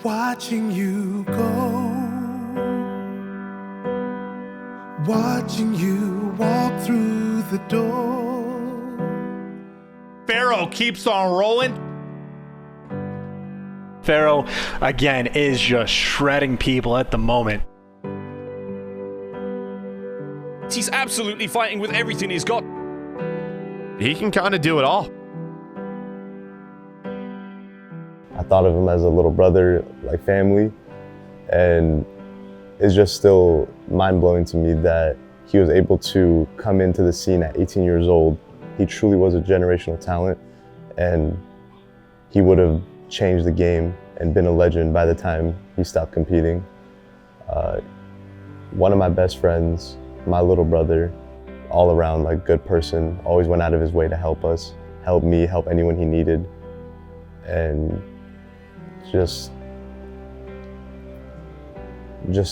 Watching you go, watching you walk through the door. Pharaoh keeps on rolling. Pharaoh, again, is just shredding people at the moment. He's absolutely fighting with everything he's got. He can kind of do it all. I thought of him as a little brother, like family, and it's just still mind-blowing to me that he was able to come into the scene at 18 years old. He truly was a generational talent, and he would have changed the game and been a legend by the time he stopped competing. One of my best friends, my little brother, all around like good person, always went out of his way to help us, help me, help anyone he needed, and just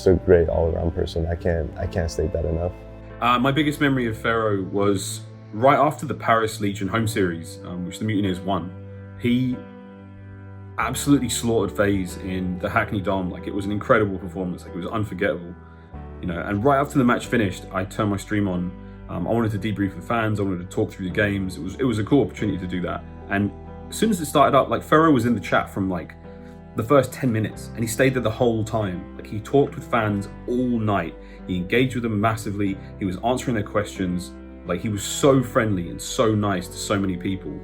a great all-around person. I can't state that enough. My biggest memory of Fero was right after the Paris Legion home series, which the Mutineers won. He absolutely slaughtered FaZe in the Hackney Dome. Like, it was an incredible performance. Like, it was unforgettable, you know. And right after the match finished, I turned my stream on. I wanted to debrief with fans. I wanted to talk through the games. It was a cool opportunity to do that. And as soon as it started up, like, Fero was in the chat from like the first 10 minutes, and he stayed there the whole time. Like, he talked with fans all night. He engaged with them massively. He was answering their questions. Like, he was so friendly and so nice to so many people.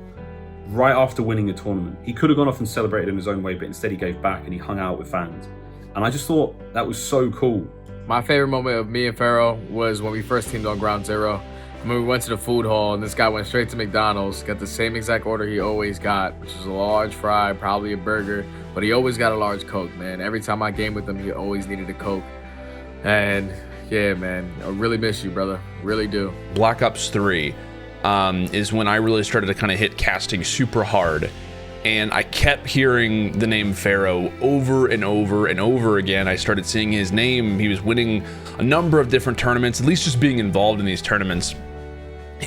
Right after winning the tournament, he could have gone off and celebrated in his own way, but instead he gave back and he hung out with fans. And I just thought that was so cool. My favorite moment of me and Pharaoh was when we first teamed on Ground Zero. When we went to the food hall and this guy went straight to McDonald's, got the same exact order he always got, which is a large fry, probably a burger, but he always got a large Coke, man. Every time I game with him, he always needed a Coke. And yeah, man, I really miss you, brother. Really do. Black Ops 3 is when I really started to kind of hit casting super hard. And I kept hearing the name Pharaoh over and over and over again. I started seeing his name. He was winning a number of different tournaments, at least just being involved in these tournaments.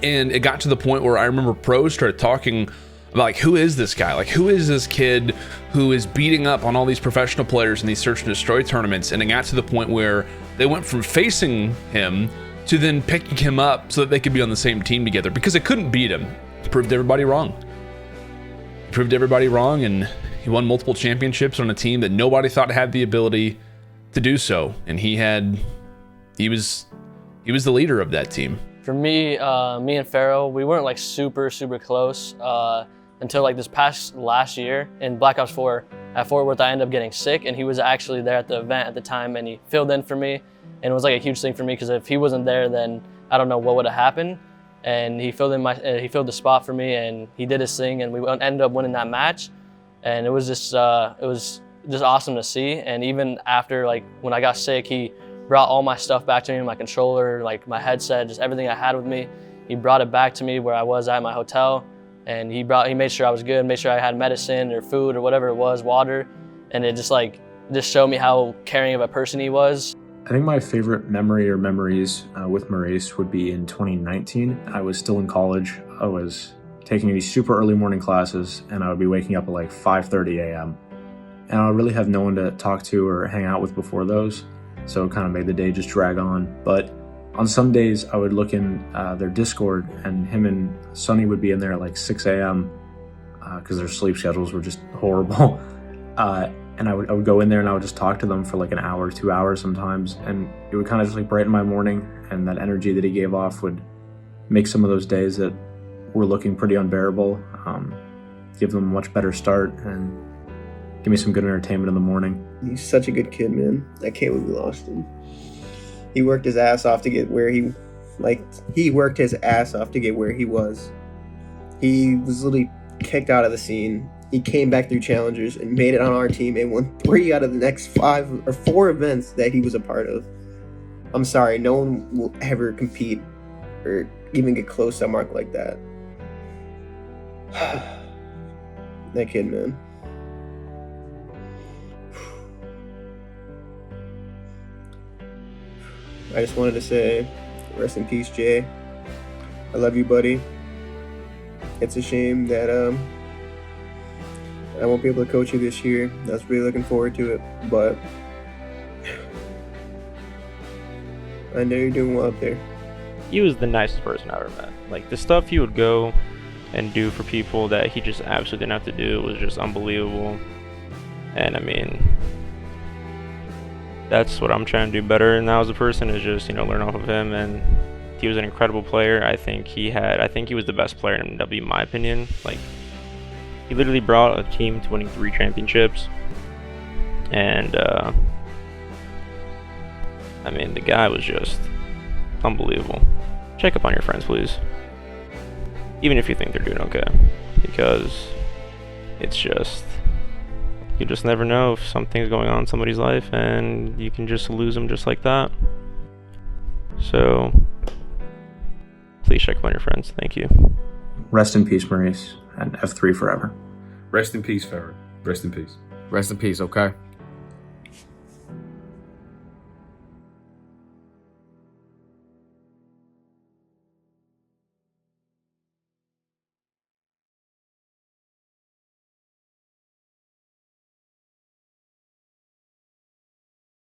And it got to the point where I remember pros started talking about, like, who is this guy? Like, who is this kid who is beating up on all these professional players in these search and destroy tournaments? And it got to the point where they went from facing him to then picking him up so that they could be on the same team together, because they couldn't beat him. He proved everybody wrong. And he won multiple championships on a team that nobody thought had the ability to do so. And he was the leader of that team. For me, me and Pharaoh, we weren't like super close until like last year in Black Ops 4 at Fort Worth. I ended up getting sick, and he was actually there at the event at the time, and he filled in for me, and it was like a huge thing for me, because if he wasn't there, then I don't know what would have happened. And he filled the spot for me, and he did his thing, and we ended up winning that match. And it was just awesome to see. And even after, like, when I got sick, he brought all my stuff back to me, my controller, like my headset, just everything I had with me. He brought it back to me where I was at my hotel, and he made sure I was good, made sure I had medicine or food or whatever it was, water. And it just showed me how caring of a person he was. I think my favorite memory or memories with Maurice would be in 2019. I was still in college. I was taking these super early morning classes, and I would be waking up at like 5:30 a.m. And I really have no one to talk to or hang out with before those. So it kind of made the day just drag on. But on some days I would look in their Discord, and him and Sonny would be in there at like 6 a.m. Because their sleep schedules were just horrible. And I would go in there and I would just talk to them for like an hour, 2 hours sometimes. And it would kind of just like brighten my morning, and that energy that he gave off would make some of those days that were looking pretty unbearable, give them a much better start and give me some good entertainment in the morning. He's such a good kid, man. I can't believe we lost him. He worked his ass off to get where he worked his ass off to get where he was. He was literally kicked out of the scene. He came back through challengers and made it on our team and won 3 out of the next 5 or 4 events that he was a part of. I'm sorry, no one will ever compete or even get close to a mark like that. That kid, man. I just wanted to say, rest in peace, Jay. I love you, buddy. It's a shame that I won't be able to coach you this year. I was really looking forward to it, but I know you're doing well up there. He was the nicest person I ever met. Like, the stuff he would go and do for people that he just absolutely didn't have to do was just unbelievable. And I mean, that's what I'm trying to do better now as a person, is just, learn off of him. And he was an incredible player. I think he was the best player in MW, in my opinion. Like, he literally brought a team to winning 3 championships. And I mean, the guy was just unbelievable. Check up on your friends, please. Even if you think they're doing okay. Because it's just, you just never know if something's going on in somebody's life and you can just lose them just like that. So, please check up on your friends. Thank you. Rest in peace, Maurice, and F3 forever. Rest in peace, Fero. Rest in peace. Rest in peace, okay?